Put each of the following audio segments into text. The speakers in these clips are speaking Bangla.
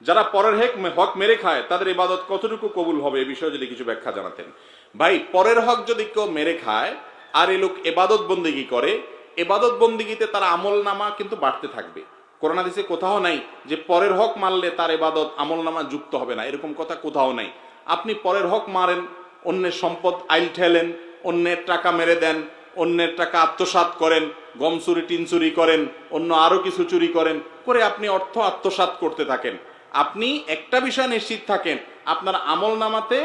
যারা পরের হক মেরে খায় তাদের ইবাদত কতটুকু কবুল হবে, এ বিষয়ে যদি কিছু ব্যাখ্যা জানাতেন। ভাই, পরের হক যদি কেউ মেরে খায় আর এই লোক ইবাদত বন্দেগী করে, ইবাদত বন্দেগীতে তার আমল নামা কিন্তু বাড়তে থাকবে। কোরআন হাদিসে কোথাও নাই যে পরের হক মারলে তার ইবাদত আমল নামা যুক্ত হবে না, এরকম কথা কোথাও নাই। আপনি পরের হক মারেন, অন্যের সম্পদ আইল ঠেলেন, অন্যের টাকা মেরে দেন, অন্যের টাকা আত্মসাৎ করেন, গম চুরি টিন চুরি করেন, অন্য আরো কিছু চুরি করেন, করে আপনি অর্থ আত্মসাৎ করতে থাকেন। আপনি একটা বিষয় নিশ্চিত থাকেন, আপনার আমল নামাতে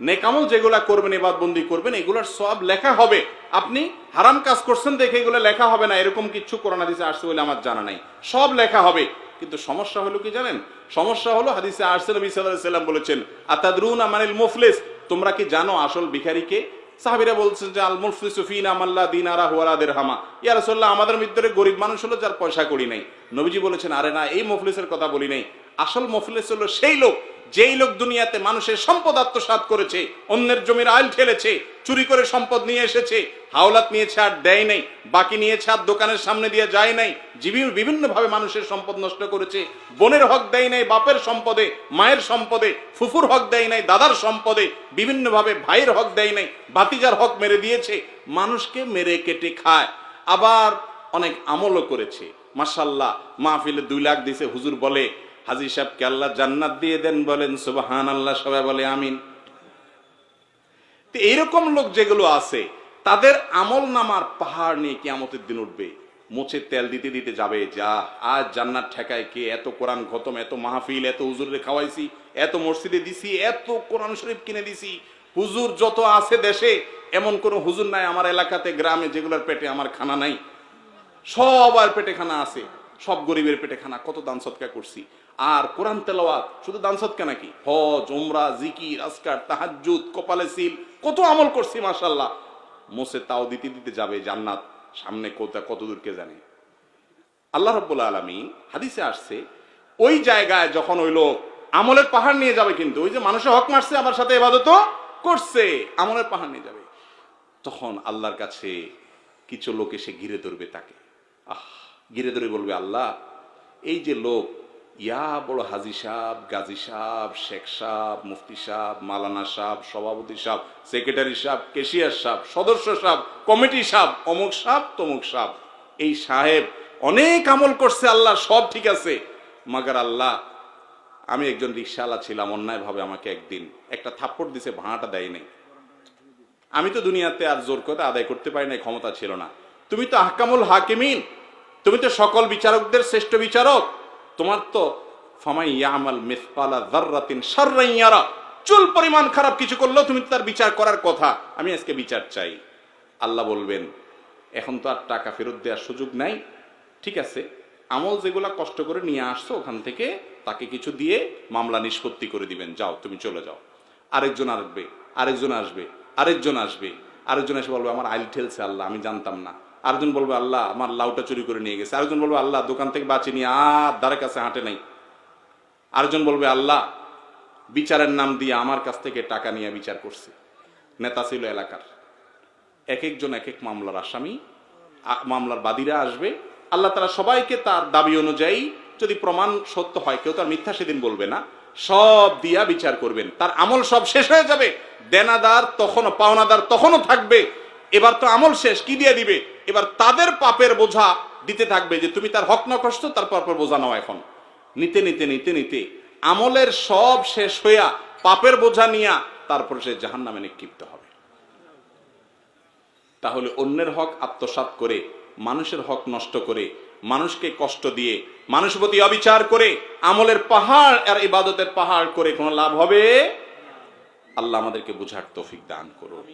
নেকামল যেগুলা করবেন, ইবাদতবন্দি করবেন, এগুলোর সব লেখা হবে। আপনি হারাম কাজ করছেন দেখে এগুলো লেখা হবে না, এরকম কিছু কোরআন হাদিসে আসছে বলে আমার জানা নাই। সব লেখা হবে, কিন্তু সমস্যা হলো কি জানেন? সমস্যা হলো হাদিসে আসছে, নবী সাল্লাল্লাহু আলাইহি ওয়াসাল্লাম বলেছেন, আতাদরুনা মানিল মুফলিস, তোমরা কি জানো আসল ভিখারিকে? সাহাবীরা বলছেন যে আল মুফলিসু ফিনা মান লা দিনারা ওয়ালা দিরহামা, ইয়া রাসূলুল্লাহ, আমাদের ভিতরে গরিব মানুষ হলো যার পয়সা কড়ি নাই। নবীজি বলেছেন, আরে না, এই মুফলিসের কথা বলি নাই। আসল মুফলিস হলো সেই লোক, যেই লোক দুনিয়াতে মানুষের সম্পদ আত্মসাৎ করেছে, অন্যের জমির আইল ঠেলেছে, চুরি করে সম্পদ নিয়ে এসেছে, হাওলাত নিয়েছে আর দেয় নাই, বাকি নিয়েছে আর দোকানের সামনে দিয়ে যায় নাই, বিভিন্ন ভাবে মানুষের সম্পদ নষ্ট করেছে, বোনের হক দেয় নাই বাপের সম্পদে, মায়ের সম্পদে, ফুফুর হক দেয় নাই দাদার সম্পদে, বিভিন্ন ভাবে ভাইয়ের হক দেয় নাই, ভাতিজার হক মেরে দিয়েছে, মানুষকে মেরে কেটে খায়। আবার অনেক আমলও করেছে, মাশাআল্লাহ, মাহফিলে 2 লাখ দিছে, হুজুর বলে হাজী সাহেবকে আল্লাহ জান্নাত দিয়ে দেন, বলেন সুবহানাল্লাহ, সবাই বলে আমিন। তো এইরকম লোক যেগুলো আছে, তাদের আমল নামার পাহাড় নিয়ে কিয়ামতের দিন উঠবে, মোচে তেল দিতে দিতে যাবে, যা আজ জান্নাত ঠেকায় কে? এত কোরআন খতম, এত মাহফিল, এত হুজুরে খাওয়াইছি, এত মসজিদে দিছি, এত কোরআন শরীফ কিনে দিছি। হুজুর যত আছে দেশে, এমন কোন হুজুর নাই আমার এলাকাতে, গ্রামে, যেগুলোর পেটে আমার খানা নাই। সবার পেটে খানা আছে, সব গরিবের পেটে খানা। কত দান সদকা করছি। আর কোরআন তেলাওয়াত, শুধু দান সদকা নাকি, হজ, উমরা, জিকির, আজকার, তাহাজ্জুদ, কপালে সিল, কত আমল করছি মাশাআল্লাহ। মোসে তাও দিতে দিতে যাবে জান্নাত, সামনে কত দূর কে জানে। আল্লাহ রাব্বুল আলামিন হাদিসে আসছে, ওই জায়গায় যখন ওই লোক আমলের পাহাড় নিয়ে যাবে, কিন্তু ওই যে মানুষের হক মারছে আবার সাথে ইবাদতও করছে, আমলের পাহাড় নিয়ে যাবে, তখন আল্লাহর কাছে কিছু লোক এসে ঘিরে ধরবে তাকে। ঘিরে ধরে বলবে, আল্লাহ, এই যে লোক, ইয়া বড় হাজি সাহেব, গাজী সাহেব, শেখ সাহেব, মুফতি সাহেব, মালানা সাহেব, সভাপতি সাহেব, সেক্রেটারি সাহেব, কেশিয়ার সাহেব, সদস্য সাহেব, কমিটি সাহেব, অমুক সাহেব, তমুক সাহেব, এই সাহেব অনেক আমল করছে, আল্লাহ সব ঠিক আছে, মাগার আল্লাহ, আমি একজন রিকশাওয়ালা ছিলাম, অন্যায় ভাবে আমাকে একদিন একটা থাপ্পড় দিছে, ভাড়াটা দেয় নাই। আমি তো দুনিয়াতে আর জোর করে আদায় করতে পারি নাই, ক্ষমতা ছিল না। তুমি তো আহকামুল হাকিমিন, তুমি তো সকল বিচারকদের শ্রেষ্ঠ বিচারক, তোমার তো ফামাই ইয়ামাল মিসকালা যাররাতিন শাররান ইয়ারা, চুল পরিমাণ খারাপ কিছু করলেও তুমি তার বিচার করার কথা, আমি আজকে বিচার চাই। আল্লাহ বলবেন, এখন তো আর টাকা ফেরত দেওয়ার সুযোগ নাই, ঠিক আছে, আমল যেগুলা কষ্ট করে নিয়ে আসছো ওখান থেকে তাকে কিছু দিয়ে মামলা নিষ্পত্তি করে দিবেন, যাও তুমি চলে যাও। আরেকজন আসবে, আরেকজন আসবে, আরেকজন আসবে, আরেকজন এসে বলবে, আমার আইল ঠেলছে আল্লাহ, আমি জানতাম না। আরেকজন বলবে, আল্লাহ, আমার লাউটা চুরি করে নিয়ে গেছে। আরেকজন বলবে, আল্লাহ, দোকান থেকে বাঁচি নিয়ে আর ধারে কাছে হাঁটে নাই। আরেকজন বলবে, আল্লাহ, বিচারের নাম দিয়ে আমার কাছ থেকে টাকা নিয়ে বিচার করছে, নেতা ছিল এলাকার। এক একজন এক এক মামলার আসামি, মামলার বাদীরা আসবে। আল্লাহ তাআলা সবাইকে তার দাবি অনুযায়ী, যদি প্রমাণ সত্য হয়, কেউ তার মিথ্যা সেদিন বলবে না, সব দিয়া বিচার করবেন। তার আমল সব শেষ হয়ে যাবে, দেনাদার তখনও, পাওনাদার তখনও থাকবে। এবার তো আমল শেষ, কি দিয়ে দিবে? এবার তাদের পাপের বোঝা দিতে থাকবে, যে তুমি তার হক নষ্ট, তারপর বোঝা নাও। এখন নিতে নিতে নিতে নিতে আমলের সব শেষ হইয়া পাপের বোঝা নিয়া তারপর সে জাহান্নামে নিক্ষিপ্ত হবে। তাহলে অন্যের হক আত্মসাৎ করে, মানুষের হক নষ্ট করে, মানুষকে কষ্ট দিয়ে, মানুষের প্রতি অবিচার করে, আমলের পাহাড় আর ইবাদতের পাহাড় করে কোনো লাভ হবে? আল্লাহ আমাদেরকে বুঝার তৌফিক দান করুন।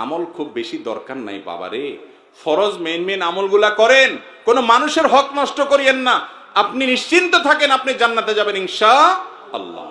আমল খুব বেশি দরকার নাই বাবারে, ফরজ মেন আমলগুলা করেন, কোন মানুষের হক নষ্ট করিয়েন না। আপনি নিশ্চিন্ত থাকেন, আপনি জান্নাতে যাবেন ইনশাআল্লাহ।